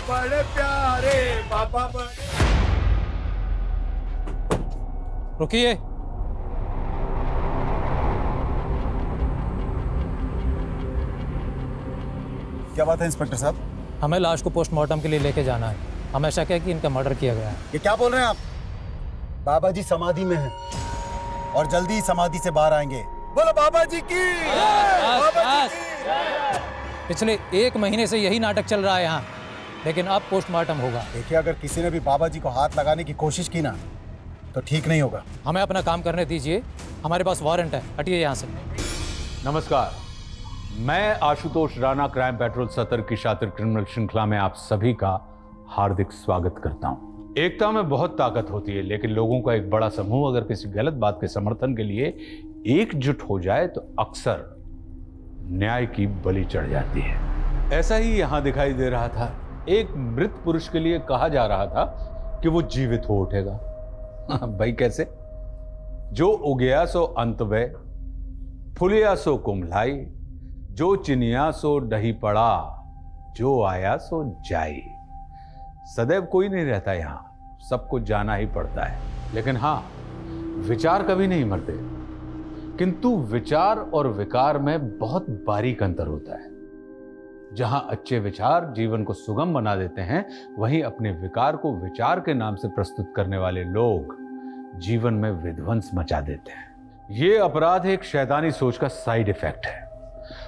बड़े प्यारे, पापा बड़े। रुकिए। क्या बात है इंस्पेक्टर साहब? हमें लाश को पोस्टमार्टम के लिए लेके जाना है। हम ऐसा कह कि इनका मर्डर किया गया है। ये क्या बोल रहे हैं आप? बाबा जी समाधि में हैं और जल्दी ही समाधि से बाहर आएंगे। बोलो बाबा जी की। बाबा जी की। पिछले 1 महीने से यही नाटक चल रहा है यहाँ, लेकिन अब पोस्टमार्टम होगा। देखिए, अगर किसी ने भी बाबा जी को हाथ लगाने की कोशिश की ना तो ठीक नहीं होगा। हमें अपना काम करने दीजिए, हमारे पास वारंट है। हटिए यहाँ से। नमस्कार, मैं आशुतोष राणा क्राइम पेट्रोल सतर की शातिर क्रिमिनल श्रृंखला में आप सभी का हार्दिक स्वागत करता हूं। एकता में बहुत ताकत होती है, लेकिन लोगों का एक बड़ा समूह अगर किसी गलत बात के समर्थन के लिए एकजुट हो जाए तो अक्सर न्याय की बलि चढ़ जाती है। ऐसा ही यहां दिखाई दे रहा था। एक मृत पुरुष के लिए कहा जा रहा था कि वो जीवित हो उठेगा। भाई कैसे? जो उगया सो अंत वे, फुलिया सो कुम्हलाई, जो चिनिया सो डही पड़ा, जो आया सो जाई। सदैव कोई नहीं रहता यहां, सबको जाना ही पड़ता है। लेकिन हां, विचार कभी नहीं मरते, किंतु विचार और विकार में बहुत बारीक अंतर होता है। जहां अच्छे विचार जीवन को सुगम बना देते हैं, वहीं अपने विकार को विचार के नाम से प्रस्तुत करने वाले लोग जीवन में विध्वंस मचा देते हैं। यह अपराध एक शैतानी सोच का साइड इफेक्ट है,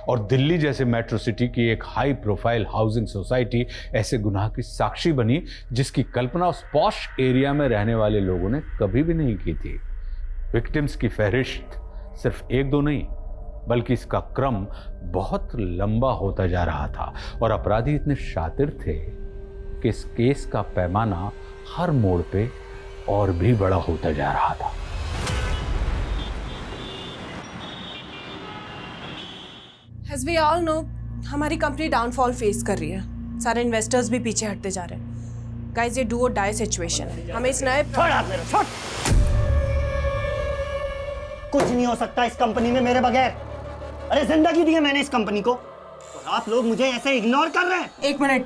और दिल्ली जैसे मेट्रो सिटी की एक हाई प्रोफाइल हाउसिंग सोसाइटी ऐसे गुनाह की साक्षी बनी जिसकी कल्पना उस पॉश एरिया में रहने वाले लोगों ने कभी भी नहीं की थी। विक्टिम्स की फहरिस्त सिर्फ 1-2 नहीं, बल्कि इसका क्रम बहुत लंबा होता जा रहा था, और अपराधी इतने शातिर थे कि इस केस का पैमाना हर मोड़ पे और भी बड़ा होता जा रहा था। As we all know, हमारी कंपनी डाउनफॉल फेस कर रही है। सारे इन्वेस्टर्स भी पीछे हटते जा रहे हैं। गाइस, ये डू और डाई सिचुएशन है। हमें इस नए कुछ नहीं हो सकता इस कंपनी में मेरे बगैर। अरे जिंदगी दी है मैंने इस कंपनी को, और आप लोग मुझे ऐसे इग्नोर कर रहे हैं। 1 मिनट,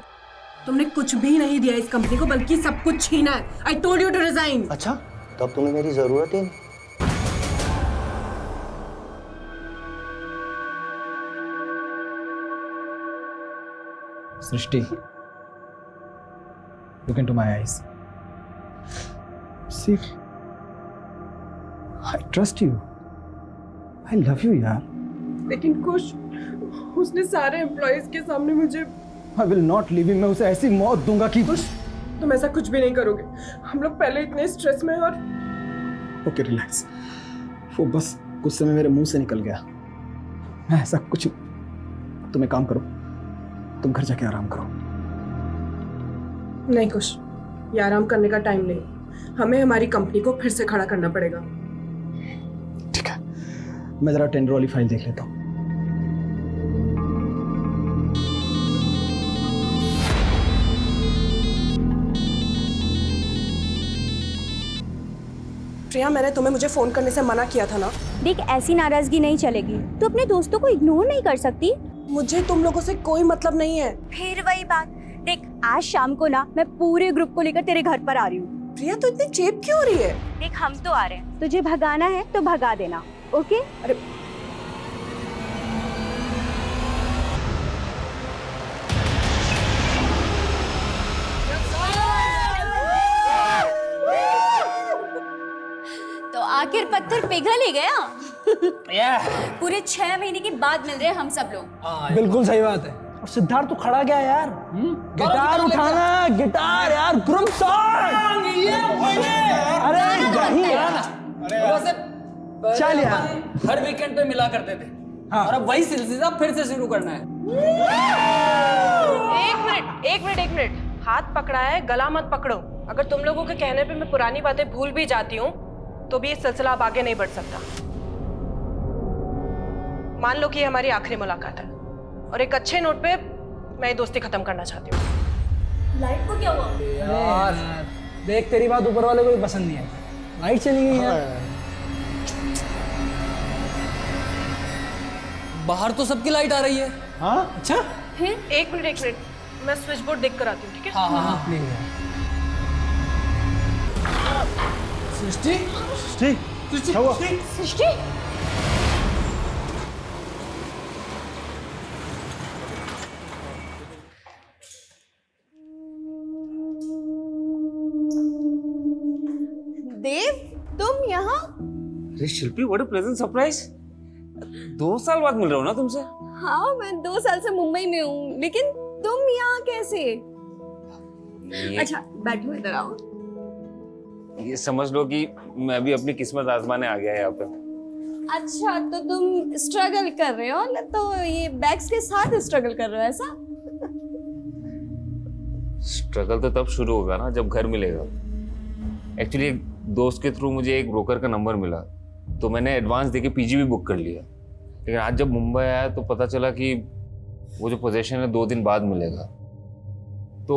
तुमने कुछ भी नहीं दिया इस कंपनी को, बल्कि सब कुछ छीना है। I told you to resign। अच्छा, तब तुम्हें मेरी जरूरत ही नहीं। Srishti, look into my eyes. See, I trust you. I love you, यार। लेकिन कुछ, उसने सारे एम्प्लॉइज के सामने मुझे I will not leave him। मैं उसे ऐसी मौत दूंगा कि कुछ, तुम ऐसा कुछ भी नहीं करोगे। हम लोग पहले इतने स्ट्रेस में, और ओके रिलैक्स। वो बस गुस्से में मेरे मुंह से निकल गया। मैं ऐसा कुछ, तुम एक काम करो, तुम घर जाके आराम करो। नहीं कुछ, ये आराम करने का टाइम नहीं। हमें हमारी कंपनी को फिर से खड़ा करना पड़ेगा। ठीक है, मैं जरा टेंडर वाली फाइल देख लेता हूँ। प्रिया, मैंने तुम्हें मुझे फोन करने से मना किया था ना। देख, ऐसी नाराजगी नहीं चलेगी। तू अपने दोस्तों को इग्नोर नहीं कर सकती। मुझे तुम लोगों से कोई मतलब नहीं है। फिर वही बात। देख, आज शाम को ना मैं पूरे ग्रुप को लेकर तेरे घर पर आ रही हूँ। प्रिया, तो इतनी चेप क्यों हो रही है? देख, हम तो आ रहे हैं, तुझे भगाना है तो भगा देना, ओके? अरे तो आखिर पत्थर पिघल ही गया। पूरे 6 महीने के बाद मिल रहे हैं हम सब लोग। बिल्कुल सही बात है। और सिद्धार्थ, तू खड़ा गया यार। गिटार उठाना, गिटार यार, ग्रुप सॉन्ग। अरे यही यार। चल यार, हर वीकेंड पे मिला करते थे। हाँ। और अब वही सिलसिला फिर से शुरू करना है। एक मिनट, हाथ पकड़ा है, गला मत पकड़ो। अगर तुम लोगों के कहने पे मैं पुरानी बातें भूल भी जाती हूँ, तो भी ये सिलसिला अब आगे नहीं बढ़ सकता। मान लो कि ये हमारी आखिरी मुलाकात है, और एक अच्छे नोट पे मैं ये दोस्ती खत्म करना चाहती हूँ। लाइट को क्या हुआ? यार देख, तेरी बात ऊपर वाले को भी पसंद नहीं आई। लाइट चली गई यार। बाहर तो सबकी लाइट आ रही है। हाँ, अच्छा। एक मिनट, मैं स्विच बोर्ड देख कर आती हूँ, ठीक है? हाँ हाँ हाँ प्लीज। सृष्टि सृष्टि क्या हुआ? सृष्टि देव, तुम यहाँ? अरे शिल्पी, व्हाट अ प्लेजेंट सरप्राइज। 2 साल बाद मिल रहा हूँ ना तुमसे। हाँ, मैं 2 साल से मुंबई में हूँ, लेकिन तुम यहाँ कैसे? अच्छा बैठो, इधर आओ। ये समझ लो कि मैं भी अपनी किस्मत आजमाने आ गया यहाँ पे। अच्छा, तो तुम स्ट्रगल कर रहे हो ना, तो ये बैग्स के साथ स्ट्रगल कर रहे हो ऐसा? स्ट्रगल तो तब शुरू होगा ना जब घर मिलेगा। एक्चुअली एक दोस्त के थ्रू मुझे एक ब्रोकर का नंबर मिला, तो मैंने एडवांस देके पीजी भी बुक कर लिया। लेकिन आज जब मुंबई आया तो पता चला कि वो जो पोजीशन है 2 दिन बाद मिलेगा। तो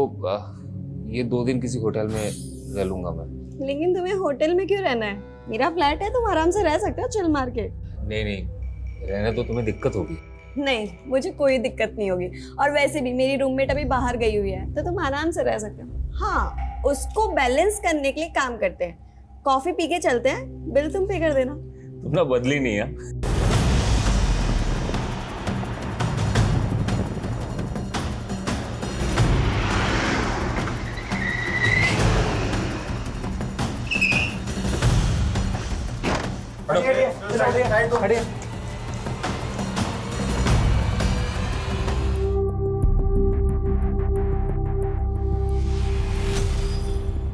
ये 2 दिन किसी होटल में रह लूंगा मैं। लेकिन तुम्हें होटल में क्यों रहना है? मेरा फ्लैट है, तुम आराम से रह सकते हो चिल मार के। नहीं, रहने तो तुम्हें दिक्कत होगी। नहीं, मुझे कोई दिक्कत नहीं होगी। और वैसे भी मेरी रूममेट अभी बाहर गई हुई है, तो तुम आराम से रह सकते हो। हाँ, उसको बैलेंस करने के लिए काम करते हैं। कॉफी पी के चलते हैं, बिल तुम पे कर देना। तुम ना बदली नहीं है।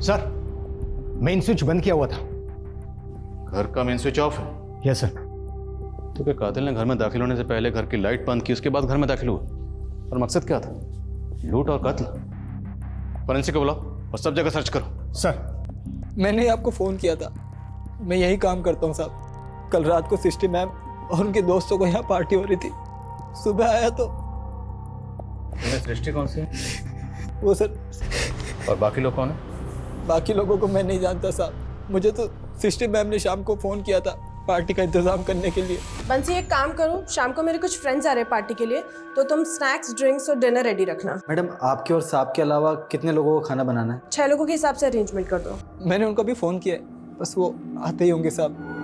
सर, मेन स्विच बंद किया हुआ था। घर का मेन स्विच ऑफ है? Yes sir. तो क्या कातिल ने घर में दाखिल होने से पहले घर की लाइट बंद की, उसके बाद घर में दाखिल हुआ? और मकसद क्या था? लूट और कत्ल? फोरेंसिक को बुलाओ और सब जगह सर्च करो। सर, मैंने ही आपको फ़ोन किया था। मैं यही काम करता हूँ साहब। कल रात को सृष्टि मैम और उनके दोस्तों को यहाँ पार्टी हो रही थी। सुबह आया तो सृष्टि कौन सी है? वो सर, और बाकी लोग कौन है? बाकी लोगों को मैं नहीं जानता साहब। मुझे तो सृष्टि मैम ने शाम को फ़ोन किया था पार्टी का इंतजाम करने के लिए। बंसी, एक काम करो, शाम को मेरे कुछ फ्रेंड्स आ रहे हैं पार्टी के लिए, तो तुम स्नैक्स, ड्रिंक्स और डिनर रेडी रखना। मैडम, आपके और साहब के अलावा कितने लोगों को खाना बनाना है? 6 लोगों के हिसाब से अरेंजमेंट कर दो। मैंने उनको भी फ़ोन किया है, बस वो आते ही होंगे साहब।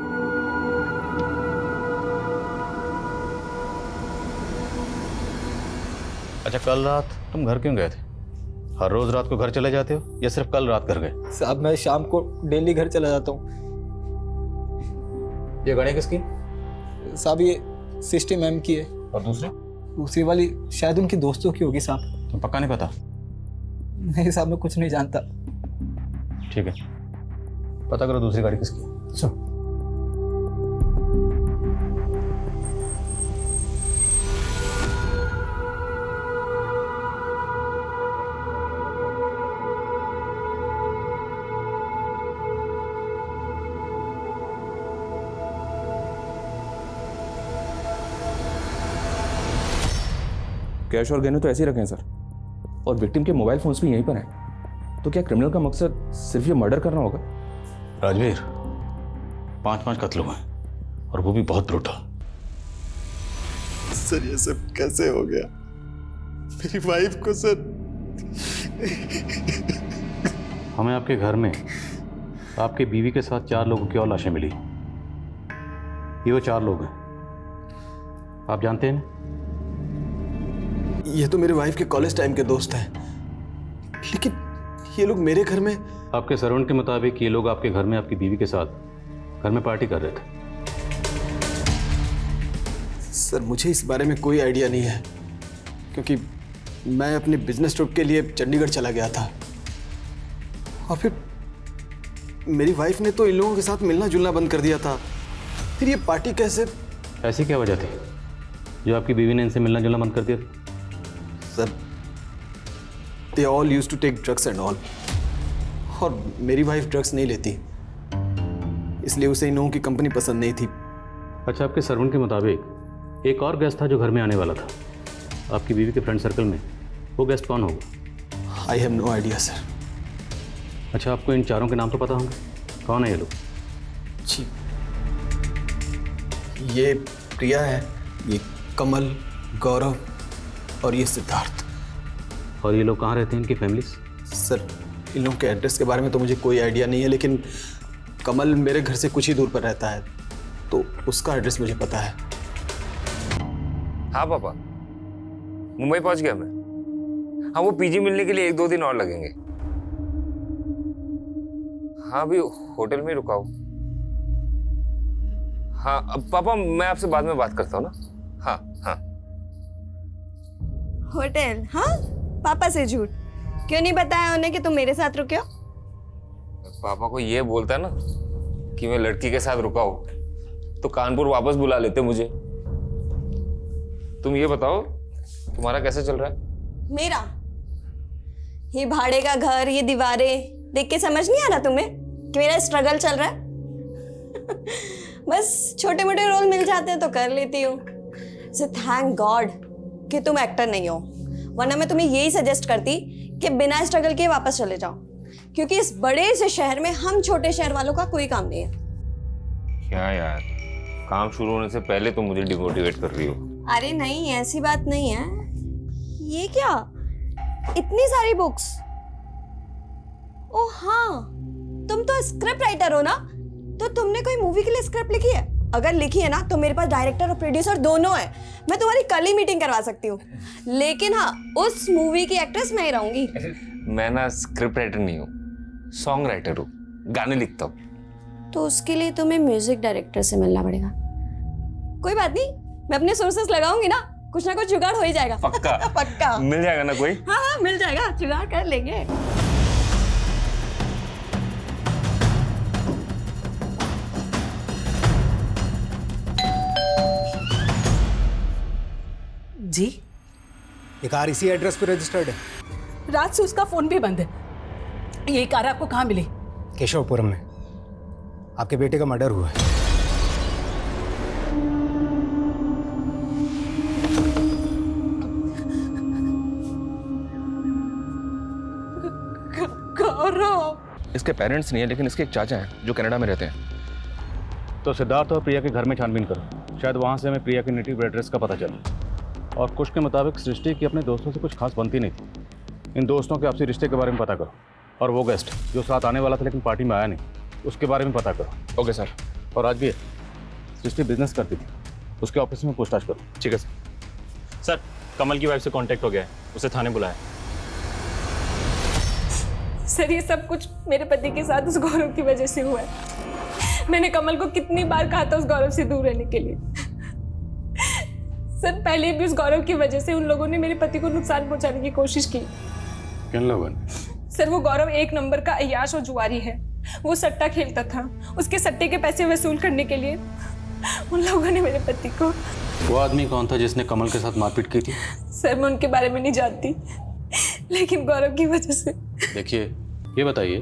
अच्छा, कल रात तुम घर क्यों गए थे? हर रोज रात को घर चले जाते हो या सिर्फ कल रात घर गए? साहब, मैं शाम को डेली घर चला जाता हूँ। ये गाड़ी किसकी? साहब, ये सृष्टि मैम की है। और दूसरी वाली शायद उनके दोस्तों की होगी साहब। तुम पक्का नहीं पता? नहीं साहब, मैं कुछ नहीं जानता। ठीक है, पता करो दूसरी गाड़ी किसकी है। सर, कैश और गहने तो ऐसे ही रखे हैं सर, और विक्टिम के मोबाइल फोन्स भी यहीं पर हैं। तो क्या क्रिमिनल का मकसद सिर्फ ये मर्डर करना होगा? राजवीर, 5 कत्ल हुए और वो भी बहुत ब्रूटल। सर, ये सब कैसे हो गया? मेरी वाइफ को सर। हमें आपके घर में आपके बीवी के साथ 4 लोगों की और लाशें मिली। ये वो 4 लोग हैं, आप जानते हैं? ये तो मेरे वाइफ के कॉलेज टाइम के दोस्त हैं, लेकिन ये लोग मेरे घर में। आपके सर्वेंट के मुताबिक ये लोग आपके घर में आपकी बीवी के साथ घर में पार्टी कर रहे थे। सर, मुझे इस बारे में कोई आइडिया नहीं है, क्योंकि मैं अपने बिजनेस ट्रिप के लिए चंडीगढ़ चला गया था, और फिर मेरी वाइफ ने तो इन लोगों के साथ मिलना जुलना बंद कर दिया था। फिर ये पार्टी कैसे? ऐसी क्या वजह थी जो आपकी बीवी ने इनसे मिलना जुलना बंद कर दिया? Sir, they all used to take drugs and all, और मेरी वाइफ ड्रग्स नहीं लेती, इसलिए उसे इन लोगों की कंपनी पसंद नहीं थी। अच्छा, आपके सर्वेंट के मुताबिक एक और गेस्ट था जो घर में आने वाला था आपकी बीवी के फ्रेंड सर्कल में। वो गेस्ट कौन होगा? I have no idea sir. अच्छा, आपको इन 4 के नाम तो पता होंगे, कौन है ये लोग? जी, ये प्रिया है, ये कमल, गौरव और ये सिद्धार्थ। और ये लोग कहाँ रहते हैं, इनकी फैमिलीज? सर इन लोगों के एड्रेस के बारे में तो मुझे कोई आइडिया नहीं है, लेकिन कमल मेरे घर से कुछ ही दूर पर रहता है, तो उसका एड्रेस मुझे पता है। हाँ पापा, मुंबई पहुंच गया मैं। हाँ, वो पीजी मिलने के लिए 1-2 दिन और लगेंगे। हाँ, अभी होटल में रुका हूँ। हाँ अब पापा, मैं आपसे बाद में बात करता हूँ ना। हाँ हाँ। होटल? हाँ, पापा से झूठ क्यों नहीं बताया उन्हें कि तुम मेरे साथ रुके हो? पापा को ये बोलता ना कि मैं लड़की के साथ रुका हूँ तो कानपुर वापस बुला लेते मुझे। तुम ये बताओ, तुम्हारा कैसे चल रहा है? मेरा? ये भाड़े का घर, ये दीवारें देख के समझ नहीं आ रहा तुम्हें कि मेरा स्ट्रगल चल रहा है? बस छोटे मोटे रोल मिल जाते हैं तो कर लेती हूँ। सो थैंक गॉड कि तुम एक्टर नहीं हो, वरना मैं तुम्हें यही सजेस्ट करती कि बिना स्ट्रगल के वापस चले जाओ, क्योंकि इस बड़े से शहर में हम छोटे शहर वालों का कोई काम नहीं है। क्या यार, काम शुरू होने से पहले तुम मुझे डिमोटिवेट कर रही हो। अरे नहीं, ऐसी बात नहीं है। ये क्या, इतनी सारी बुक्स? ओ हाँ, तुम तो स्क्रिप्ट राइटर हो ना, तो तुमने कोई मूवी के लिए स्क्रिप्ट लिखी है? अगर लिखी है ना तो मेरे पास डायरेक्टर और प्रोड्यूसर दोनों है, मैं तुम्हारी कल ही मीटिंग करवा सकती हूँ। लेकिन हाँ, उस मूवी की एक्ट्रेस मैं ही रहूंगी। मैं ना स्क्रिप्ट राइटर नहीं हूँ, सॉन्ग राइटर हूँ, गाने लिखता हूँ। तो उसके लिए तुम्हें म्यूजिक डायरेक्टर से मिलना पड़ेगा। कोई बात नहीं, मैं अपने सोर्सेस लगाऊंगी ना, कुछ ना कुछ जुगाड़ हो ही जाएगा। पक्का? पक्का मिल जाएगा ना कोई? हाँ हाँ, मिल जाएगा, जुगाड़ कर लेंगे। जी, ये कार इसी एड्रेस पे रजिस्टर्ड है? रात से उसका फोन भी बंद है। ये कार आपको कहाँ मिली? केशवपुरम में आपके बेटे का मर्डर हुआ है। इसके पेरेंट्स नहीं है, लेकिन इसके एक चाचा हैं जो कनाडा में रहते हैं। तो सिद्धार्थ और प्रिया के घर में छानबीन करो, शायद वहाँ से हमें प्रिया के नेटिव एड्रेस का पता चले। और कुछ के मुताबिक सृष्टि की अपने दोस्तों से कुछ खास बनती नहीं थी। इन दोस्तों के आपसी रिश्ते के बारे में पता करो, और वो गेस्ट जो साथ आने वाला था लेकिन पार्टी में आया नहीं, उसके बारे में पता करो। Okay sir. और आज भी सृष्टि बिजनेस करती थी, उसके ऑफिस में पूछताछ करो। ठीक है सर। सर, कमल की वाइफ से कांटेक्ट हो गया है, उसे थाने बुलाया। सर, ये सब कुछ मेरे पति के साथ उस गौरव की वजह से हुआ है। मैंने कमल को कितनी बार कहा था उस गौरव से दूर रहने के लिए। सर, पहले भी उस गौरव की वजह से उन लोगों ने मेरे पति को नुकसान पहुंचाने की कोशिश की। किन लोगों ने? सर, वो गौरव एक नंबर का अय्याश और जुआरी है। वो सट्टा खेलता था, उसके सट्टे के पैसे वसूल करने के लिए उन लोगों ने मेरे पति को। वो आदमी कौन था जिसने कमल के साथ मारपीट की थी? सर, मैं उनके बारे में नहीं जानती, लेकिन गौरव की वजह से। देखिए, ये बताइए,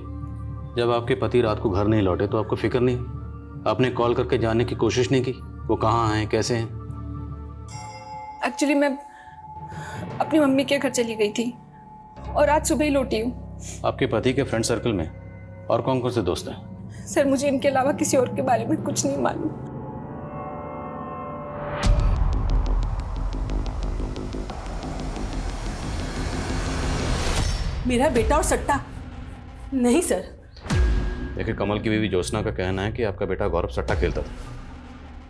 जब आपके पति रात को घर नहीं लौटे तो आपको फिक्र नहीं? आपने कॉल करके जानने की कोशिश नहीं की वो कहाँ हैं, कैसे हैं? एक्चुअली मैं अपनी मम्मी के घर चली गई थी और आज सुबह ही लौटी हूँ। आपके पति के फ्रेंड सर्कल में और कौन कौन से दोस्त हैं? सर, मुझे इनके अलावा किसी और के बारे में कुछ नहीं मालूम। मेरा बेटा और सट्टा? नहीं सर। देखिए, कमल की बीवी ज्योत्सना का कहना है कि आपका बेटा गौरव सट्टा खेलता था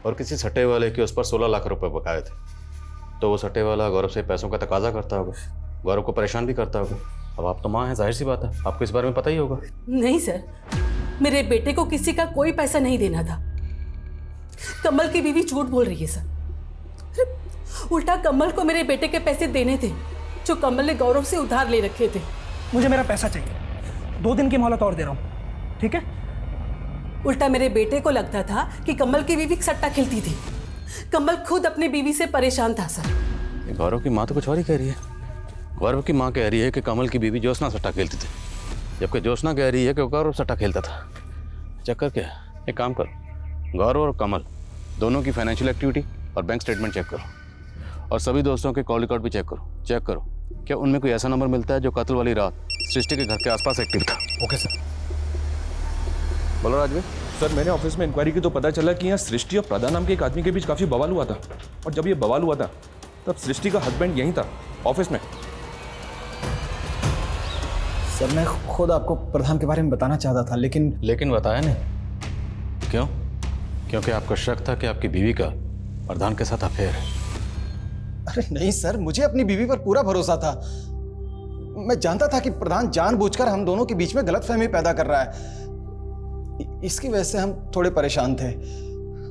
और किसी सट्टे वाले के उस पर 16 लाख रुपए बकाए थे। तो वो सट्टे वाला गौरव से पैसों का तकाजा करता होगा, गौरव को परेशान भी करता होगा। अब आप तो माँ हैं, जाहिर सी बात है आपको इस बारे में पता ही होगा। नहीं सर, मेरे बेटे को किसी का कोई पैसा नहीं देना था। कमल की बीवी झूठ बोल रही है सर। उल्टा कमल को मेरे बेटे के पैसे देने थे जो कमल ने गौरव से उधार ले रखे थे। मुझे मेरा पैसा चाहिए, 2 दिन की मोहलत और दे रहा हूँ, ठीक है? उल्टा मेरे बेटे को लगता था कि कमल की बीवी सट्टा खेलती थी। कमल खुद अपनी बीवी से परेशान था सर। गौरव की माँ तो कुछ और ही कह रही है। गौरव की माँ कह रही है कि कमल की बीवी ज्योत्सना सट्टा खेलती थी, जबकि ज्योत्सना कह रही है कि गौरव सट्टा खेलता था। चक्कर क्या है? एक काम करो, गौरव और कमल दोनों की फाइनेंशियल एक्टिविटी और बैंक स्टेटमेंट चेक करो, और सभी दोस्तों के कॉल रिकॉर्ड भी चेक करो क्या उनमें कोई ऐसा नंबर मिलता है जो कत्ल वाली रात सृष्टि के घर के आसपास एक्टिव था। Okay sir. बोलो राजवीर। सर, मैंने ऑफिस में इंक्वायरी की तो पता चला कि यहाँ सृष्टि और प्रदा नाम के एक आदमी के बीच काफ़ी बवाल हुआ था, और जब ये बवाल हुआ था तब सृष्टि का हस्बैंड यहीं था ऑफिस में। सर मैं खुद आपको प्रधान के बारे में बताना चाहता था, लेकिन बताया नहीं। क्यों? क्योंकि आपको शक था कि आपकी बीवी का प्रधान के साथ अफेयर है। अरे नहीं सर, मुझे अपनी बीवी पर पूरा भरोसा था। मैं जानता था कि प्रधान जानबूझकर हम दोनों के बीच में गलतफहमी पैदा कर रहा है। इसकी वजह से हम थोड़े परेशान थे।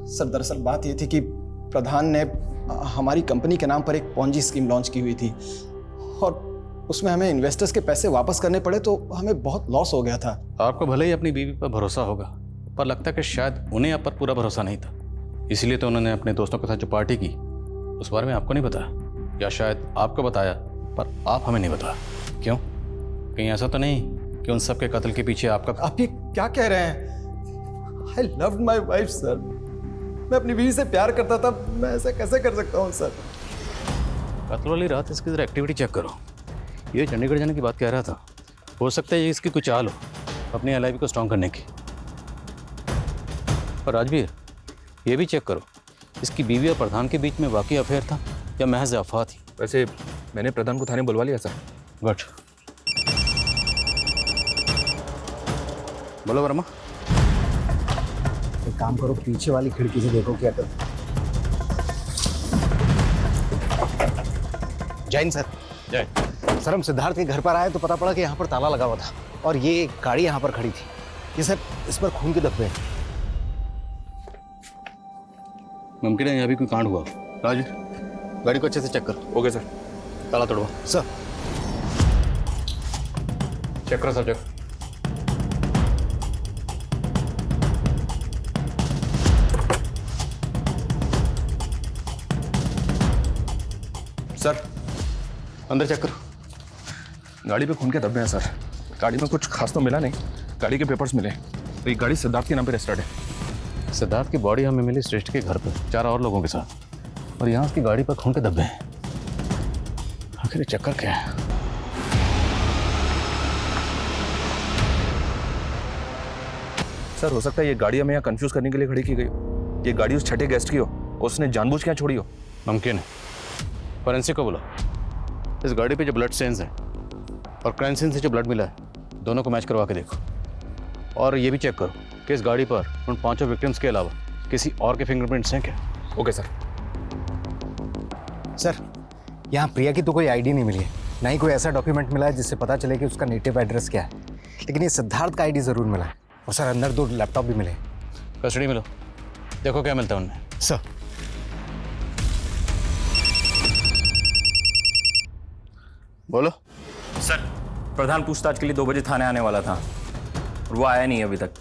सर दरअसल बात यह थी कि प्रधान ने हमारी कंपनी के नाम पर एक पॉन्जी स्कीम लॉन्च की हुई थी और उसमें हमें इन्वेस्टर्स के पैसे वापस करने पड़े तो हमें बहुत लॉस हो गया था। आपको भले ही अपनी बीवी पर भरोसा होगा, पर लगता है कि शायद उन्हें आप पर पूरा भरोसा नहीं था, इसलिए तो उन्होंने अपने दोस्तों के साथ जो पार्टी की उस बारे में आपको नहीं बताया, या शायद आपको बताया पर आप हमें नहीं बताया। क्यों? कहीं ऐसा तो नहीं कि उन सब के कत्ल के पीछे आपका? आप ये क्या कह रहे हैं? I loved my wife sir. मैं अपनी बीवी से प्यार करता था, मैं ऐसा कैसे कर सकता हूँ सर? कत्ल वाली रात इसकी जरा एक्टिविटी चेक करो। ये चंडीगढ़ जाने की बात कह रहा था, हो सकता है ये इसकी कुछ चाल हो अपनी एलआईबी को स्ट्रॉन्ग करने की। और राजवीर ये भी चेक करो, इसकी बीवी और प्रधान के बीच में वाकई अफेयर था या महज अफवाह थी? वैसे मैंने प्रधान को थाने बुलवा लिया सर। गुड। बोलो वर्मा। एक काम करो, पीछे वाली खिड़की से देखो क्या करो। जैन सर। जय सर, हम सिद्धार्थ के घर पर आए तो पता पड़ा कि यहाँ पर ताला लगा हुआ था और ये गाड़ी यहाँ पर खड़ी थी। ये सर, इस पर खून के धब्बे हैं। मुमकिन है यहाँ भी कोई कांड हुआ। राजू गाड़ी को अच्छे से चेक कर। Okay sir. ताला तोड़वा। सर चेक करो सर, चेक। सर अंदर चेक करो। गाड़ी पे खून के धब्बे हैं सर। गाड़ी में कुछ खास तो मिला नहीं, गाड़ी के पेपर्स मिले। तो ये गाड़ी सिद्धार्थ के नाम पे रजिस्टर्ड है। सिद्धार्थ की बॉडी हमें मिली श्रेष्ठ के घर पर 4 और लोगों के साथ, और यहाँ उसकी गाड़ी पर खून के धब्बे हैं। आखिर चक्कर क्या है? सर हो सकता है ये गाड़ी हमें यहाँ कंफ्यूज करने के लिए खड़ी की गई हो। ये गाड़ी उस छठे गेस्ट की हो, उसने जानबूझ के यहाँ छोड़ी हो। मुमकिन है। फॉरेंसिक को बोलो। इस गाड़ी पे जो ब्लड स्टेन्स हैं और क्राइम सीन से जो ब्लड मिला है, दोनों को मैच करवा के देखो। और ये भी चेक करो कि इस गाड़ी पर उन 5 विक्टिम्स के अलावा किसी और के फिंगरप्रिंट्स हैं क्या? Okay sir. सर, यहाँ प्रिया की तो कोई आईडी नहीं मिली है, ना ही कोई ऐसा डॉक्यूमेंट मिला है जिससे पता चले कि उसका नेटिव एड्रेस क्या है। लेकिन ये सिद्धार्थ का आईडी जरूर मिला है। और सर, अंदर 2 लैपटॉप भी मिले। कस्टडी में लो, देखो क्या मिलता है उनमें। सर। बोलो। सर प्रधान पूछताछ के लिए 2 बजे थाने आने वाला था और वो आया नहीं अभी तक,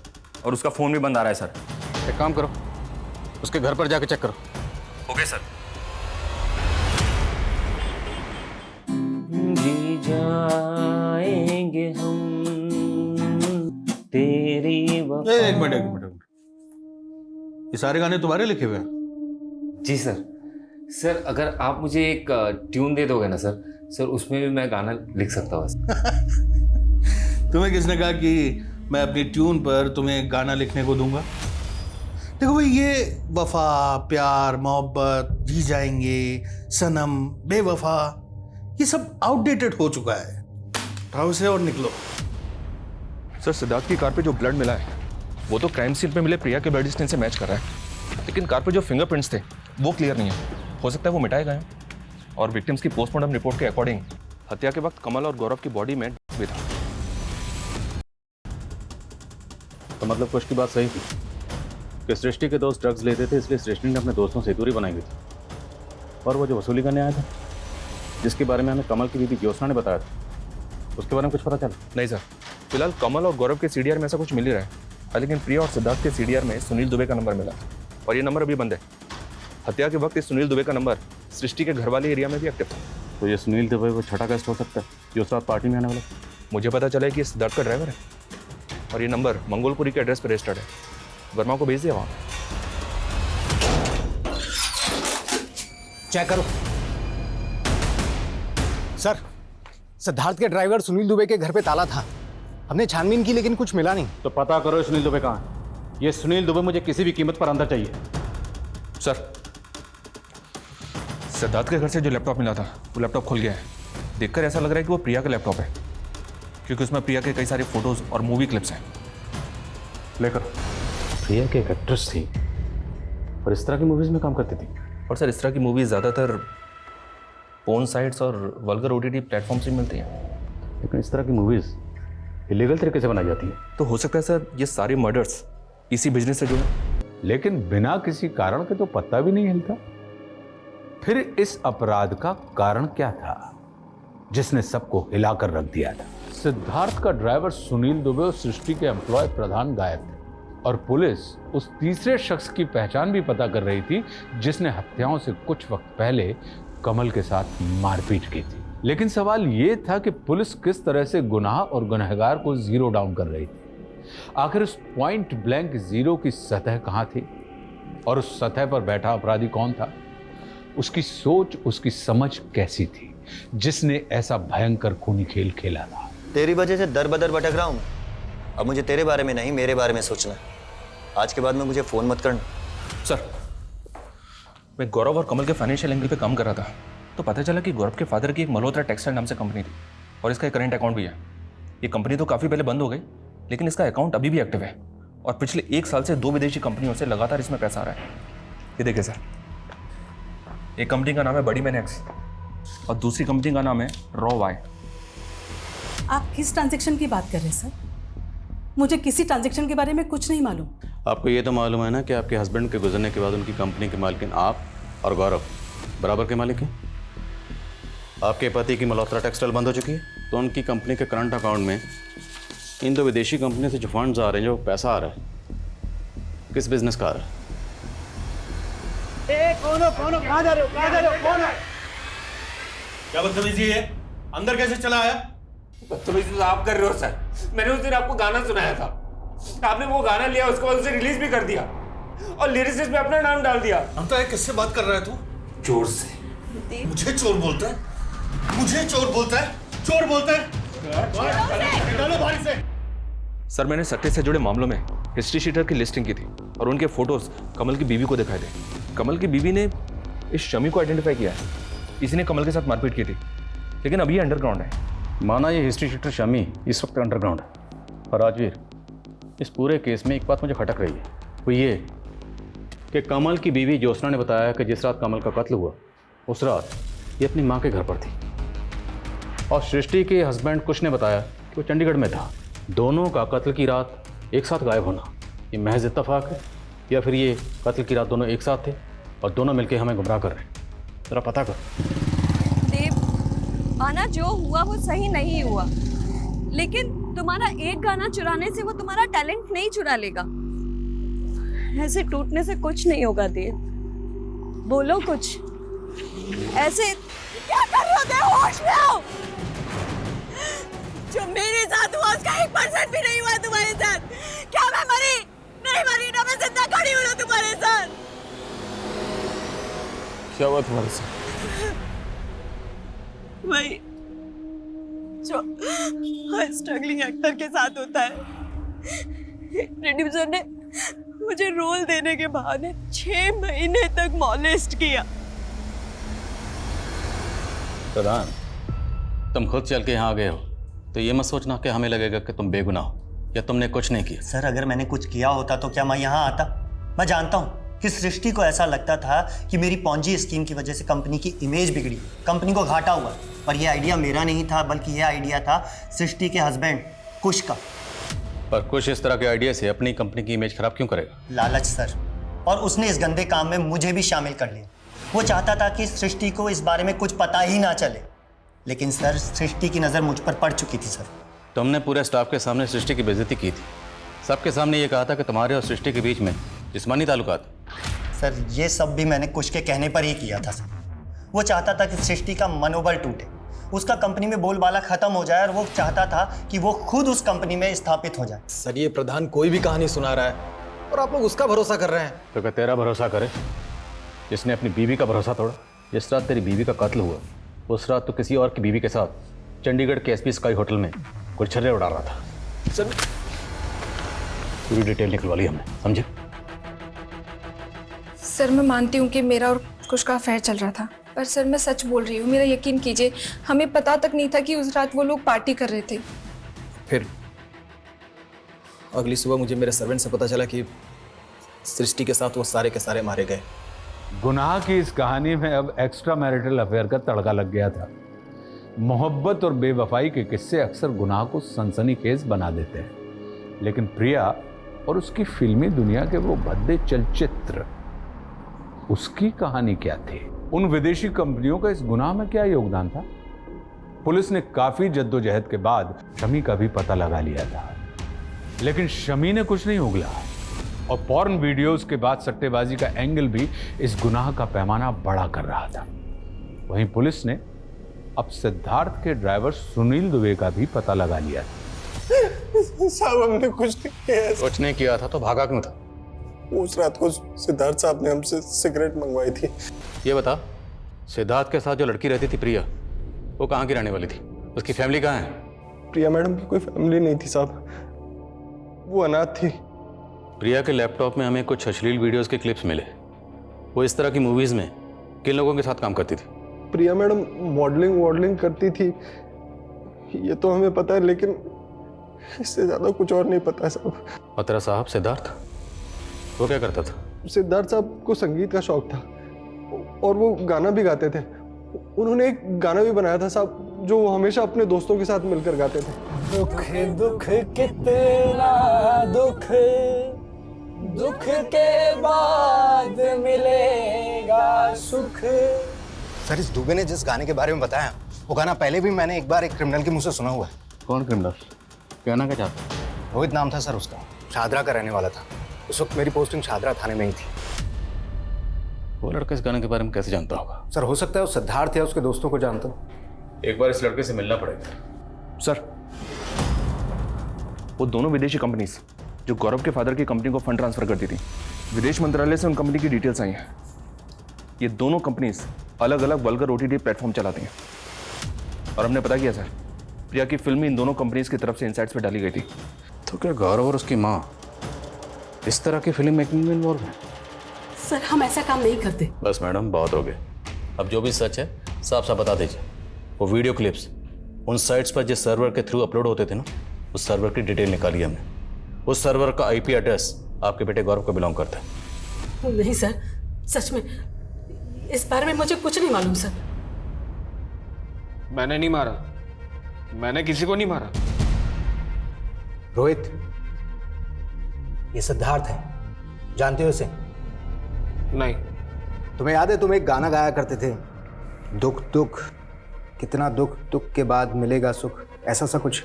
और उसका फोन भी बंद आ रहा है सर। एक काम करो, उसके घर पर जाके चेक करो। Okay sir. जी जाएंगे हम तेरी वफा। एक मिनट। ये सारे गाने तुम्हारे लिखे हुए हैं? जी सर। सर अगर आप मुझे एक ट्यून दे दोगे ना सर, उसमें भी मैं गाना लिख सकता हूँ। तुम्हें किसने कहा कि मैं अपनी ट्यून पर तुम्हें गाना लिखने को दूंगा? देखो भाई, ये वफा, प्यार, मोहब्बत, जी जाएंगे, सनम, बेवफा, ये सब आउटडेटेड हो चुका है। उठाओ इसे और निकलो। सर सिद्धार्थ की कार पे जो ब्लड मिला है वो तो क्राइम सीन पे मिले प्रिया के ब्लड स्टेन से मैच कर रहा है, लेकिन कार पे जो फिंगरप्रिंट्स थे वो क्लियर नहीं है। हो सकता है वो मिटाए गए हैं। और विक्टिम्स की पोस्टमार्टम रिपोर्ट के अकॉर्डिंग हत्या के वक्त कमल और गौरव की बॉडी में भी था। तो मतलब कुछ की बात सही थी कि सृष्टि के दोस्त ड्रग्स लेते थे, इसलिए सृष्टि ने अपने दोस्तों से दूरी बनाई हुई थी। और वो जो वसूली करने आया था, जिसके बारे में हमें कमल की बीबी ज्योत्सना ने बताया था, उसके बारे में कुछ पता चला? नहीं सर, फिलहाल कमल और गौरव के सीडीआर में ऐसा कुछ मिल ही रहा है, लेकिन प्रिया और सिद्धार्थ के सीडीआर में सुनील दुबे का नंबर मिला और ये नंबर अभी बंद है। हत्या के वक्त इस सुनील दुबे का नंबर सृष्टि के घर वाले एरिया में भी एक्टिव था। तो ये सुनील दुबे वो छठा गेस्ट हो सकता है जो उस रात पार्टी में आने वाला? मुझे पता चला है कि ये सिद्धार्थ का ड्राइवर है और ये नंबर मंगोलपुरी के एड्रेस पर रजिस्टर्ड है। वर्मा को भेज दिया वहाँ। चेक करो। सर, सिद्धार्थ के ड्राइवर सुनील दुबे के घर पे ताला था। हमने छानबीन की लेकिन कुछ मिला नहीं। तो पता करो सुनील दुबे कहाँ है। ये सुनील दुबे मुझे किसी भी कीमत पर अंदर चाहिए। सर, सिद्धार्थ के घर से जो लैपटॉप मिला था वो लैपटॉप खुल गया है। देखकर ऐसा लग रहा है कि वो प्रिया का लैपटॉप है। क्योंकि उसमें प्रिया के कई सारे फोटोज और मूवी क्लिप्स हैं। लेकर प्रिया की एक एक्ट्रेस थी और इस तरह की मूवीज में काम करती थी। और सर इस तरह की मूवीज ज़्यादातर पोर्न साइट्स और वल्गर OTT प्लेटफॉर्म से मिलती हैं। लेकिन इस तरह की मूवीज इलीगल तरीके से बनाई जाती है। तो हो सकता है सर ये सारे मर्डर्स इसी बिजनेस से जुड़े। लेकिन बिना किसी कारण के तो पत्ता भी नहीं हिलता। फिर इस अपराध का कारण क्या था जिसने सबको हिलाकर रख दिया था? सिद्धार्थ का ड्राइवर सुनील दुबे और सृष्टि के एम्प्लॉय प्रधान गायब थे और पुलिस उस तीसरे शख्स की पहचान भी पता कर रही थी जिसने हत्याओं से कुछ वक्त पहले कमल के साथ मारपीट की थी। लेकिन सवाल यह था कि पुलिस किस तरह से गुनाह और गुनहगार को जीरो डाउन कर रही थी। आखिर उस पॉइंट ब्लैंक जीरो की सतह कहां थी और उस सतह पर बैठा अपराधी कौन था? उसकी सोच, उसकी समझ कैसी थी जिसने ऐसा भयंकर खूनी खेल खेला था? तेरी वजह से दर बदर भटक रहा हूं। अब मुझे तेरे बारे में नहीं, मेरे बारे में सोचना है। आज के बाद में मुझे फोन मत करना। सर मैं गौरव और कमल के फाइनेंशियल एंगल पे काम कर रहा था तो पता चला कि गौरव के फादर की एक मल्होत्रा टेक्सटाइल नाम से कंपनी थी और इसका एक करेंट अकाउंट भी है। ये कंपनी तो काफ़ी पहले बंद हो गई लेकिन इसका अकाउंट अभी भी एक्टिव है और पिछले 1 साल से 2 विदेशी कंपनियों से लगातार इसमें पैसा आ रहा है। ये देखिए सर, एक कंपनी का नाम है बड़ी मैन एक्स और दूसरी कंपनी का नाम है रॉ वाई। आप किस ट्रांजैक्शन की बात कर रहे हैं सर? मुझे किसी ट्रांजैक्शन के बारे में कुछ नहीं मालूम। आपको ये तो मालूम है ना कि आपके हस्बैंड के गुजरने के बाद उनकी कंपनी के मालिकिन आप और गौरव बराबर के मालिक हैं। आपके पति की मल्होत्रा टेक्सटाइल बंद हो चुकी है तो उनकी कंपनी के करंट अकाउंट में इन 2 विदेशी कंपनी से जो फंड्स आ रहे हैं, जो पैसा आ रहा है, किस बिजनेस का आ रहा है? कौन हो? कहाँ जा रहे हो? कौन है? क्या बदतमीजी है? अंदर कैसे चला आया? बदतमीजी तो आप कर रहे हो सर। मैंने उस दिन आपको गाना सुनाया था, आपने वो गाना लिया, उसके बाद उसे रिलीज भी कर दिया और लिरिसिस्ट में अपना नाम डाल दिया। हम तो किससे बात कर रहा है तू? चोर से। मुझे चोर बोलता है? मुझे चोर बोलता है? चोर बोलता है? डालो भारी से। सर मैंने सट्टे से जुड़े मामलों में हिस्ट्री शीटर की लिस्टिंग की थी और उनके फोटोज कमल की बीवी को दिखाए थे। कमल की बीवी ने इस शमी को आइडेंटिफाई किया है, इसी ने कमल के साथ मारपीट की थी, लेकिन अभी ये अंडरग्राउंड है। माना ये हिस्ट्री शीटर शमी इस वक्त अंडरग्राउंड है। और राजवीर, इस पूरे केस में एक बात मुझे खटक रही है, वो ये कि कमल की बीवी ज्योत्सना ने बताया कि जिस रात कमल का कत्ल हुआ उस रात ये अपनी माँ के घर पर थी और सृष्टि के हस्बैंड कुश ने बताया कि वो चंडीगढ़ में था। दोनों का कत्ल की रात एक साथ गायब होना ये महज इत्तेफाक है या फिर ये कत्ल की रात दोनों एक साथ थे और दोनों मिलकर हमें गुमराह कर रहे हैं? जरा पता कर। देव, आना जो हुआ वो सही नहीं हुआ, लेकिन तुम्हारा एक गाना चुराने से वो तुम्हारा टैलेंट नहीं चुरा लेगा। ऐसे टूटने से कुछ नहीं होगा देव, बोलो कुछ। ऐसे क्या कर रहे हो देव? होश में आओ। जो मेरे साथ हुआ उसका 1% भी नहीं हुआ तुम्हारे साथ। क्या मैं मरी? नहीं मरी ना, मैं जिंदा खड़ी हूँ तुम्हारे साथ। क्या हुआ तुम्हारे साथ? वही जो हर स्ट्रगलिंग एक्टर के साथ होता है। प्रोड्यूसर ने मुझे रोल देने के बहाने 6 महीने तक मॉलेस्ट किया। प्रधान, तुम खुद चल के यहाँ आ गए हो तो ये मत सोचना कि हमें लगेगा कि तुम बेगुनाह हो या तुमने कुछ नहीं किया। सर अगर मैंने कुछ किया होता तो क्या मैं यहाँ आता? मैं जानता हूँ कि सृष्टि को ऐसा लगता था कि मेरी पॉन्जी स्कीम की वजह से कंपनी की इमेज बिगड़ी, कंपनी को घाटा हुआ, पर यह आइडिया मेरा नहीं था बल्कि यह आइडिया था सृष्टि के हस्बैंड कुश का। पर कुछ इस तरह के आइडिया से अपनी कंपनी की इमेज खराब क्यों करेगा? लालच सर, और उसने इस गंदे काम में मुझे भी शामिल कर लिया। वो चाहता था कि सृष्टि को इस बारे में कुछ पता ही ना चले, लेकिन सर सृष्टि की नज़र मुझ पर पड़ चुकी थी। सर तुमने पूरे स्टाफ के सामने सृष्टि की बेइज्जती की थी, सबके सामने ये कहा था कि तुम्हारे और सृष्टि के बीच में जिस्मानी ताल्लुकात। सर ये सब भी मैंने कुश के कहने पर ही किया था। सर वो चाहता था कि सृष्टि का मनोबल टूटे, उसका कंपनी में बोलबाला खत्म हो जाए और वो चाहता था कि वो खुद उस कंपनी में स्थापित हो जाए। सर ये प्रधान कोई भी कहानी सुना रहा है और आप लोग उसका भरोसा कर रहे हैं। तो क्या तेरा भरोसा करे जिसने अपनी बीवी का भरोसा तोड़ा? जिस रात तेरी बीवी का कत्ल हुआ उस रात तो किसी और की बीवी के साथ चंडीगढ़ के एसपी स्काई होटल में गुलछर्रे उड़ा रहा था। सर पूरी डिटेल निकलवा ली हमने, समझे? सर मैं मानती हूँ कि मेरा और कुश का अफेयर चल रहा था, पर सर मैं सच बोल रही हूँ, मेरा यकीन कीजिए, हमें पता तक नहीं था कि उस रात वो लोग पार्टी कर रहे थे। फिर अगली सुबह मुझे मेरे सर्वेंट से पता चला कि सृष्टि के साथ वो सारे के सारे मारे गए। गुनाह की इस कहानी में अब एक्स्ट्रा मैरिटल अफेयर का तड़का लग गया था। मोहब्बत और बेवफाई के किस्से अक्सर गुनाह को सनसनीखेज बना देते हैं, लेकिन प्रिया और उसकी फिल्मी दुनिया के वो भद्दे चलचित्र, उसकी कहानी क्या थी? उन विदेशी कंपनियों का इस गुनाह में क्या योगदान था? पुलिस ने काफी जद्दोजहद के बाद शमी का भी पता लगा लिया था, लेकिन शमी ने कुछ नहीं उगला और पॉर्न वीडियोस के बाद सट्टेबाजी का एंगल भी इस गुनाह का पैमाना बड़ा कर रहा था। वहीं पुलिस ने अब सिद्धार्थ के ड्राइवर सुनील दुबे का भी पता लगा लिया था। साहब हमने कुछ नहीं किया। कुछ नहीं किया था तो भागा क्यों था? उस रात को सिद्धार्थ साहब ने हमसे सिगरेट मंगवाई थी। ये बता, सिद्धार्थ के साथ जो लड़की रहती थी प्रिया, वो कहाँ की रहने वाली थी? उसकी फैमिली कहाँ है? प्रिया मैडम की कोई फैमिली नहीं थी साहब, वो अनाथ थी। प्रिया के लैपटॉप में हमें कुछ अश्लील वीडियोस के क्लिप्स मिले। वो इस तरह की मूवीज में किन लोगों के साथ काम करती थी? प्रिया मैडम मॉडलिंग करती थी, ये तो हमें पता है, लेकिन इससे ज्यादा कुछ और नहीं पता है साहब। और तेरा साहब सिद्धार्थ, वो क्या करता था? सिद्धार्थ साहब को संगीत का शौक था और वो गाना भी गाते थे। उन्होंने एक गाना भी बनाया था साहब, जो वो हमेशा अपने दोस्तों के साथ मिलकर गाते थे। दुख दुख कितना दुख, दुख के बाद मिलेगा सुख। सर, इस दुबे ने जिस गाने के बारे में बताया, वो गाना पहले भी मैंने एक बार एक क्रिमिनल के मुंह से सुना हुआ है। कौन क्रिमिनल? कहना क्या चाहता? रोहित नाम था सर उसका, शादरा का रहने वाला था। उस वक्त मेरी पोस्टिंग शादरा थाने में ही थी। वो लड़का इस गाने के बारे में कैसे जानता होगा? सर, हो सकता है वो सिद्धार्थ या उसके दोस्तों को जानता हो। एक बार इस लड़के से मिलना पड़ेगा। सर, वो दोनों विदेशी कंपनीज जो गौरव के फादर की कंपनी को फंड ट्रांसफर करती थी, विदेश मंत्रालय से उन कंपनी की डिटेल्स आई हैं। ये दोनों कंपनीज अलग अलग वल्गर OTT प्लेटफॉर्म चलाती हैं और हमने पता किया सर, प्रिया की फिल्म इन दोनों कंपनीज की तरफ से इनसाइट्स पे डाली गई थी। तो क्या गौरव और उसकी माँ इस तरह की फिल्म मेकिंग में इन्वॉल्व है? सर हम ऐसा काम नहीं करते। बस मैडम, बहुत हो गए। अब जो भी सच है साफ साफ बता दीजिए। वो वीडियो क्लिप्स उन साइट्स पर जिस सर्वर के थ्रू अपलोड होते थे ना, उस सर्वर की डिटेल निकाली हमने। उस सर्वर का IP एड्रेस आपके बेटे गौरव को बिलोंग करता है। नहीं सर, सच में इस बारे में मुझे कुछ नहीं मालूम सर। मैंने नहीं मारा, मैंने किसी को नहीं मारा। रोहित, ये सिद्धार्थ है, जानते हो इसे? नहीं। तुम्हें याद है तुम एक गाना गाया करते थे, दुख दुख कितना दुख, दुख के बाद मिलेगा सुख, ऐसा सा कुछ?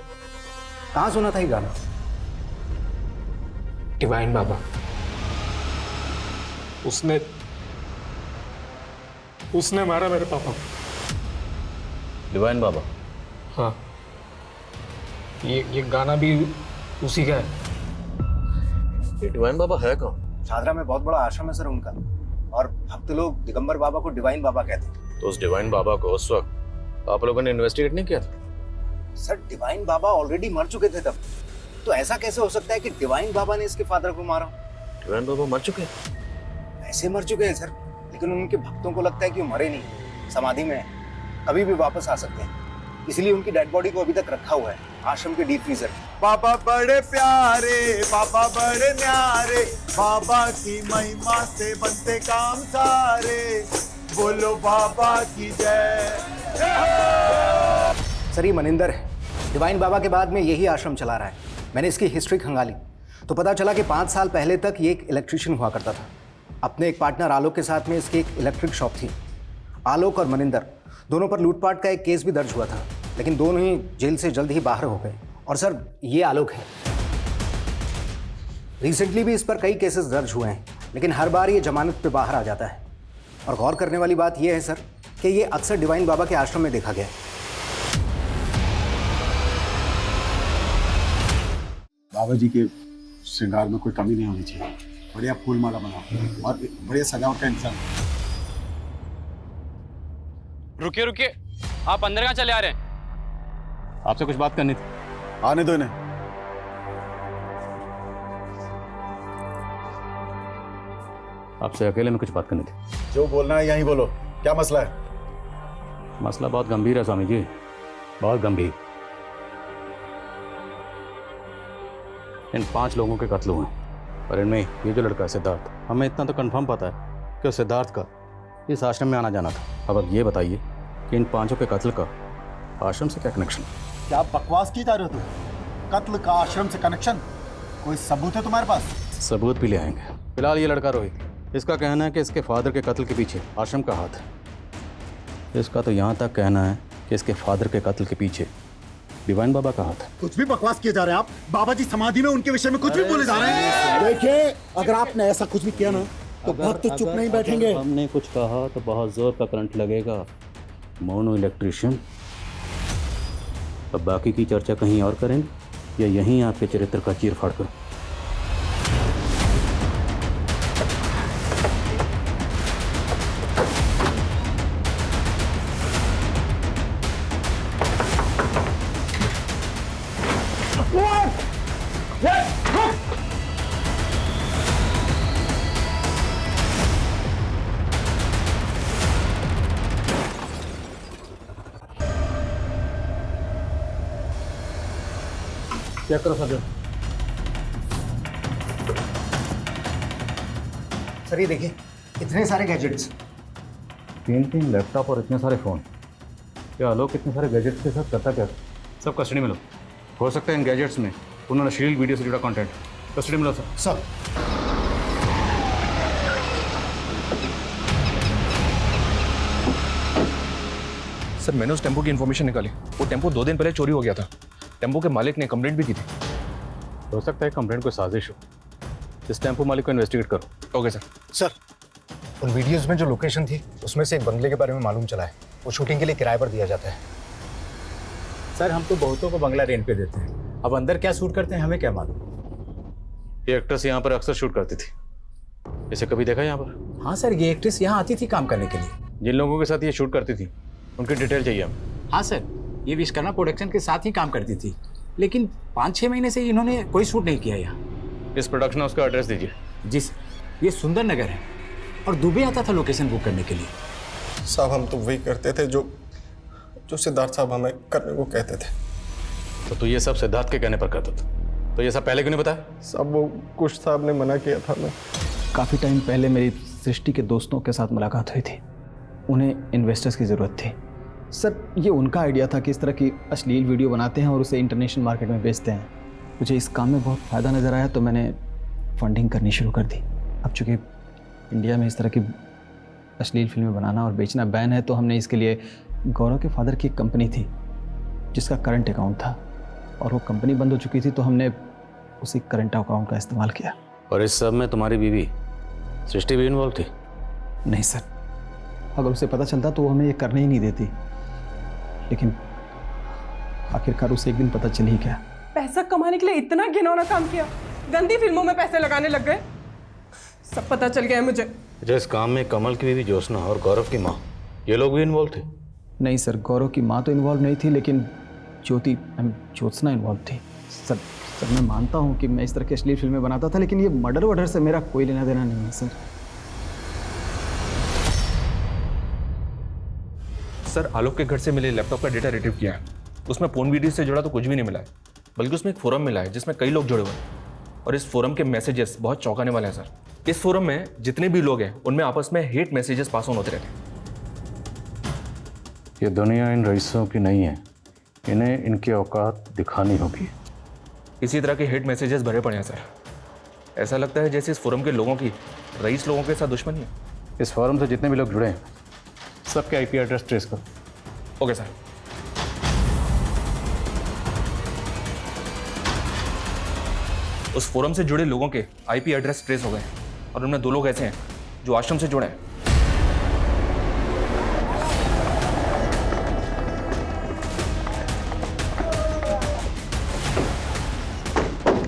कहाँ सुना था ये गाना? डिवाइन बाबा, उसने मारा मेरे पापा। डिवाइन बाबा? हाँ, ये गाना भी उसी का है। ये डिवाइन बाबा है कौन? शादरा में बहुत बड़ा आश्रम है सर उनका, और भक्त लोग दिगंबर बाबा को डिवाइन बाबा कहते हैं। तो उस डिवाइन बाबा को उस वक्त आप लोगों ने इन्वेस्टिगेट नहीं किया था? सर, डिवाइन बाबा ऑलरेडी मर चुके थे तब, तो ऐसा कैसे हो सकता है कि डिवाइन बाबा ने इसके फादर को मारा? डिवाइन बाबा मर चुके? ऐसे मर चुके हैं सर, लेकिन उनके भक्तों को लगता है कि वो मरे नहीं, समाधि में है, कभी भी वापस आ सकते हैं। इसलिए उनकी डेड बॉडी को अभी तक रखा हुआ है आश्रम के डीप फ्रीजर। बाबा बड़े प्यारे, बाबा बड़े न्यारे, बाबा की महिमा से बनते काम सारे, बोलो बाबा की जय। सर, ये मनिंदर है, डिवाइन बाबा के बाद में यही आश्रम चला रहा है। मैंने इसकी हिस्ट्री खंगाली तो पता चला कि 5 साल पहले तक ये एक इलेक्ट्रिशियन हुआ करता था। अपने एक पार्टनर आलोक के साथ में इसकी एक इलेक्ट्रिक शॉप थी। आलोक और मनिंदर दोनों पर लूटपाट का एक केस भी दर्ज हुआ था, लेकिन दोनों ही जेल से जल्द ही बाहर हो गए। और सर, ये आलोक है, रिसेंटली भी इस पर कई केसेस दर्ज हुए हैं, लेकिन हर बार ये जमानत पे बाहर आ जाता है। और गौर करने वाली बात यह है सर कि ये अक्सर डिवाइन बाबा के आश्रम में देखा गया है। बाबा जी के श्रृंगार में कोई कमी नहीं होनी चाहिए। बढ़िया फूल माला बनाओ और बढ़िया सजावट का इंतजाम। रुकिए रुकिए, आप अंदर कहाँ चले आ रहे हैं? आपसे कुछ बात करनी थी। आने दो इन्हें। आपसे अकेले में कुछ बात करनी थी। जो बोलना है यहीं बोलो, क्या मसला है? मसला बहुत गंभीर है स्वामी जी, बहुत गंभीर। इन 5 लोगों के कत्ल हुए और इनमें ये जो लड़का है सिद्धार्थ, हमें इतना तो कंफर्म पता है कि सिद्धार्थ का इस आश्रम में आना जाना था। अब ये बताइए कि इन 5 के कत्ल का आश्रम से क्या कनेक्शन? क्या बकवास की जा रहे हो तुम? कत्ल का आश्रम से कनेक्शन? कोई सबूत है तुम्हारे पास? सबूत भी ले आएंगे। फिलहाल ये लड़का रोहित, इसका कहना है कि इसके फादर के कत्ल के पीछे आश्रम का हाथ है। इसका तो यहाँ तक कहना है कि इसके फादर के कत्ल के पीछे डिवाइन बाबा का हाथ है। कुछ भी बकवास किए जा रहे हैं आप। बाबा जी समाधि में उनके विषय में कुछ भी बोले जा रहे हैं। देखिए, अगर आपने ऐसा कुछ भी किया ना तो भक्त चुप नहीं बैठेंगे। हमने कुछ कहा तो बहुत जोर का करंट लगेगा। Mono electrician. अब बाकी की चर्चा कहीं और करेंगे या यहीं आपके चरित्र का चीर फाड़ कर? चेक करो सर। सर ये देखिए, इतने सारे गैजेट्स, 3 लैपटॉप और इतने सारे फ़ोन। क्या आलोक इतने सारे गैजेट्स के साथ करता क्या? सब कस्टडी में लो। हो सकता है इन गैजेट्स में उन्होंने अश्लील वीडियो से जुड़ा कंटेंट। कस्टडी में लो सर। सर मैंने उस टेम्पो की इन्फॉर्मेशन निकाली। वो टेम्पो 2 दिन पहले चोरी हो गया था। टेम्पो के मालिक ने कंप्लेंट भी की थी। हो सकता है कंप्लेंट कोई साजिश हो। इस टेम्पो मालिक को इन्वेस्टिगेट करो। Okay sir. सर, उन वीडियोस में जो लोकेशन थी उसमें से एक बंगले के बारे में मालूम चला है। वो शूटिंग के लिए किराए पर दिया जाता है। सर हम तो बहुतों को बंगला रेंट पे देते हैं, अब अंदर क्या शूट करते हैं हमें क्या मालूम। ये एक्ट्रेस यहाँ पर अक्सर शूट करती थी। इसे कभी देखा यहाँ पर? हाँ सर, ये एक्ट्रेस यहाँ आती थी काम करने के लिए। जिन लोगों के साथ ये शूट करती थी उनकी डिटेल चाहिए हमें। हाँ सर, ये विश्वकर्मा प्रोडक्शन के साथ ही काम करती थी, लेकिन 5-6 महीने से इन्होंने कोई शूट नहीं किया यहाँ। इस प्रोडक्शन हाउस का एड्रेस दीजिए। जी सर, ये सुंदर नगर है और दुबई आता था लोकेशन बुक करने के लिए। साहब हम तो वही करते थे जो सिद्धार्थ साहब हमें करने को कहते थे। तो तू ये सब सिद्धार्थ के कहने पर करता था, तो ये सब पहले क्यों नहीं बताया? साहब वो कुछ साहब ने मना किया था। मैं काफ़ी टाइम पहले मेरी सृष्टि के दोस्तों के साथ मुलाकात हुई थी। उन्हें इन्वेस्टर्स की ज़रूरत थी। सर ये उनका आइडिया था कि इस तरह की अश्लील वीडियो बनाते हैं और उसे इंटरनेशनल मार्केट में बेचते हैं। मुझे इस काम में बहुत फ़ायदा नज़र आया तो मैंने फंडिंग करनी शुरू कर दी। अब चूँकि इंडिया में इस तरह की अश्लील फिल्में बनाना और बेचना बैन है, तो हमने इसके लिए गौरव के फादर की एक कंपनी थी जिसका करंट अकाउंट था, और वो कंपनी बंद हो चुकी थी, तो हमने उसी करंट अकाउंट का इस्तेमाल किया। और इस सब में तुम्हारी बीवी सृष्टि भी इन्वॉल्व थी? नहीं सर, अगर उसे पता चलता तो वो हमें ये करने ही नहीं देती, लेकिन आखिरकार उसे एक दिन पता चल ही गया। पैसा कमाने के लिए इतना घिनौना काम किया, गंदी फिल्मों में पैसे लगाने लग गए, सब पता चल गया है मुझे। जो इस काम में कमल की बीवी ज्योत्सना और गौरव की माँ, ये लोग भी इन्वॉल्व थे? नहीं सर, गौरव की माँ तो इन्वॉल्व नहीं थी, लेकिन ज्योत्सना इन्वॉल्व थी। सर मैं मानता हूँ कि मैं इस तरह की अश्लील फिल्में बनाता था, लेकिन ये मर्डर वर्डर से मेरा कोई लेना देना नहीं है सर। सर आलोक के घर से मिले लैपटॉप का डेटा रिट्रीव किया है। उसमें फोन वीडियो से जुड़ा तो कुछ भी नहीं मिला है, बल्कि उसमें एक फोरम मिला है जिसमें कई लोग जुड़े हुए हैं, और इस फोरम के मैसेजेस बहुत चौंकाने वाले हैं सर। इस फोरम में जितने भी लोग हैं उनमें आपस में हेट मैसेजेस पास ऑन होते रहते हैं। ये दुनिया इन रईसों की नहीं है, इन्हें इनकी औकात दिखानी होगी। इसी तरह के हेट मैसेजेस भरे पड़े हैं सर। ऐसा लगता है जैसे इस फोरम के लोगों की रईस लोगों के साथ दुश्मनी है। इस फोरम से जितने भी लोग जुड़े हैं सबके आईपी एड्रेस ट्रेस करो। Okay sir. उस फोरम से जुड़े लोगों के आईपी एड्रेस ट्रेस हो गए, और उनमें 2 लोग ऐसे हैं जो आश्रम से जुड़े हैं।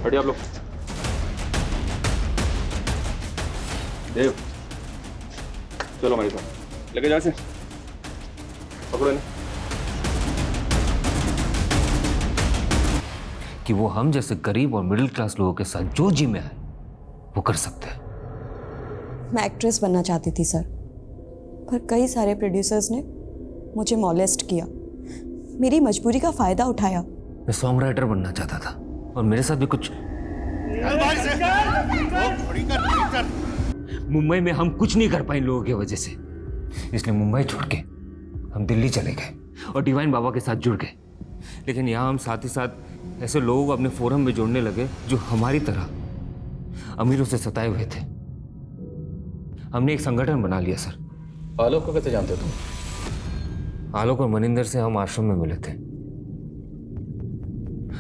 बढ़िया आप लोग। देव चलो हमारे साथ, लेके जाओ इसे, पकड़ो इन्हें। कि वो हम जैसे गरीब और मिडिल क्लास लोगों के साथ जो जी में आए वो कर सकते हैं। मैं एक्ट्रेस बनना चाहती थी सर, पर कई सारे प्रोड्यूसर्स ने मुझे मॉलेस्ट किया, मेरी मजबूरी का फ़ायदा उठाया। मैं सॉन्ग राइटर बनना चाहता था और मेरे साथ भी कुछ कर। मुंबई में हम कुछ नहीं कर पाए इन लोगों की वजह से, इसलिए मुंबई छोड़ के हम दिल्ली चले गए और डिवाइन बाबा के साथ जुड़ गए। लेकिन यहाँ हम साथ ही साथ ऐसे लोगों को अपने फोरम में जोड़ने लगे जो हमारी तरह अमीरों से सताए हुए थे। हमने एक संगठन बना लिया सर। आलोक को कैसे जानते हो तुम? आलोक और मनिंदर से हम आश्रम में मिले थे।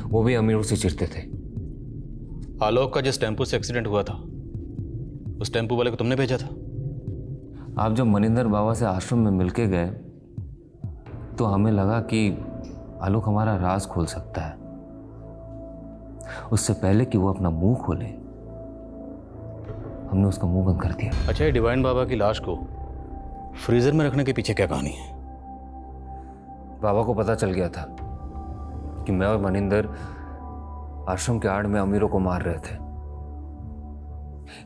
वो भी अमीरों से चिढ़ते थे। आलोक का जिस टेम्पो से एक्सीडेंट हुआ था, उस टेम्पो वाले को तुमने भेजा था? आप जब मनिंदर बाबा से आश्रम में मिलके गए तो हमें लगा कि आलोक हमारा राज खोल सकता है। उससे पहले कि वो अपना मुंह खोले, हमने उसका मुंह बंद कर दिया। अच्छा, ये डिवाइन बाबा की लाश को फ्रीजर में रखने के पीछे क्या कहानी है? बाबा को पता चल गया था कि मैं और मनिंदर आश्रम के आड़ में अमीरों को मार रहे थे,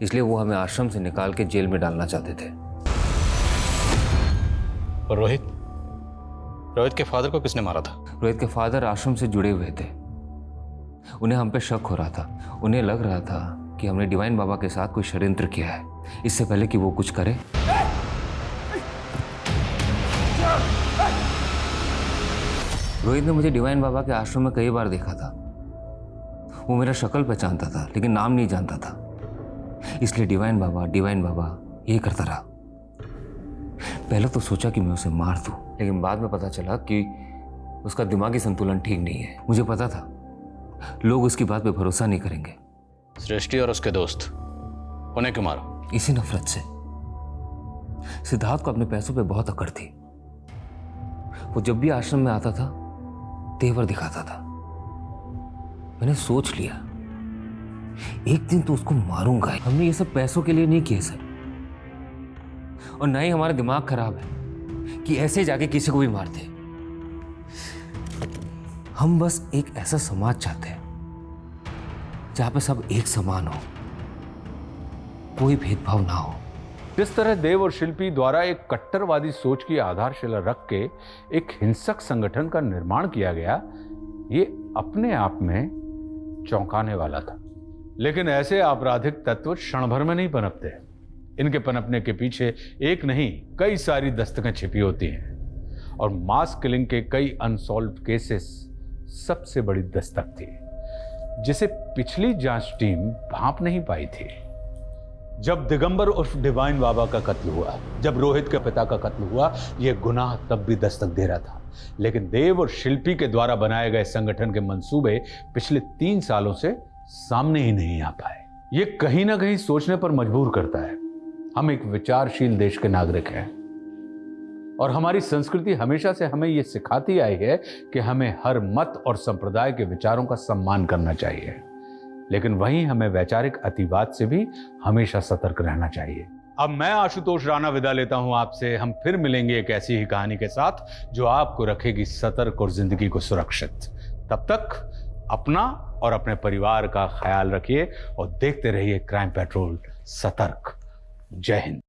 इसलिए वो हमें आश्रम से निकाल के जेल में डालना चाहते थे। और रोहित के फादर को किसने मारा था? रोहित के फादर आश्रम से जुड़े हुए थे। उन्हें हम पे शक हो रहा था। उन्हें लग रहा था कि हमने डिवाइन बाबा के साथ कोई षड्यंत्र किया है, इससे पहले कि वो कुछ करे। रोहित ने मुझे डिवाइन बाबा के आश्रम में कई बार देखा था। वो मेरा शक्ल पहचानता था लेकिन नाम नहीं जानता था, इसलिए डिवाइन बाबा यही करता रहा। पहले तो सोचा कि मैं उसे मार दूं, लेकिन बाद में पता चला कि उसका दिमागी संतुलन ठीक नहीं है। मुझे पता था लोग उसकी बात पे भरोसा नहीं करेंगे। सृष्टि और उसके दोस्त उन्हें क्यों मारा? इसी नफरत से। सिद्धार्थ को अपने पैसों पे बहुत अकड़ थी। वो जब भी आश्रम में आता था तेवर दिखाता था। मैंने सोच लिया एक दिन तो उसको मारूंगा। हमने ये सब पैसों के लिए नहीं किए सर, और ना ही हमारा दिमाग खराब है कि ऐसे जाके किसी को भी मारते। हम बस एक ऐसा समाज चाहते हैं जहां पे सब एक समान हो, कोई भेदभाव ना हो। जिस तरह देव और शिल्पी द्वारा एक कट्टरवादी सोच की आधारशिला रख के एक हिंसक संगठन का निर्माण किया गया, ये अपने आप में चौंकाने वाला था। लेकिन ऐसे आपराधिक तत्व क्षण भर में नहीं पनपते। इनके पनपने के पीछे एक नहीं कई सारी दस्तकें छिपी होती हैं, और मास किलिंग के कई अनसॉल्व्ड केसेस सबसे बड़ी दस्तक थी, जिसे पिछली जांच टीम भांप नहीं पाई थी। जब दिगंबर उर्फ डिवाइन बाबा का कत्ल हुआ, जब रोहित के पिता का कत्ल हुआ, यह गुनाह तब भी दस्तक दे रहा था। लेकिन देव और शिल्पी के द्वारा बनाए गए संगठन के मंसूबे पिछले 3 सालों से सामने ही नहीं आ पाए। यह कहीं ना कहीं सोचने पर मजबूर करता है। हम एक विचारशील देश के नागरिक हैं, और हमारी संस्कृति हमेशा से हमें यह सिखाती आई है कि हमें हर मत और संप्रदाय के विचारों का सम्मान करना चाहिए। लेकिन वहीं हमें वैचारिक अतिवाद से भी हमेशा सतर्क रहना चाहिए। अब मैं आशुतोष राणा विदा लेता हूं आपसे। हम फिर मिलेंगे एक ऐसी ही कहानी के साथ जो आपको रखेगी सतर्क और जिंदगी को सुरक्षित। तब तक अपना और अपने परिवार का ख्याल रखिए और देखते रहिए क्राइम पेट्रोल सतर्क। जय हिंद।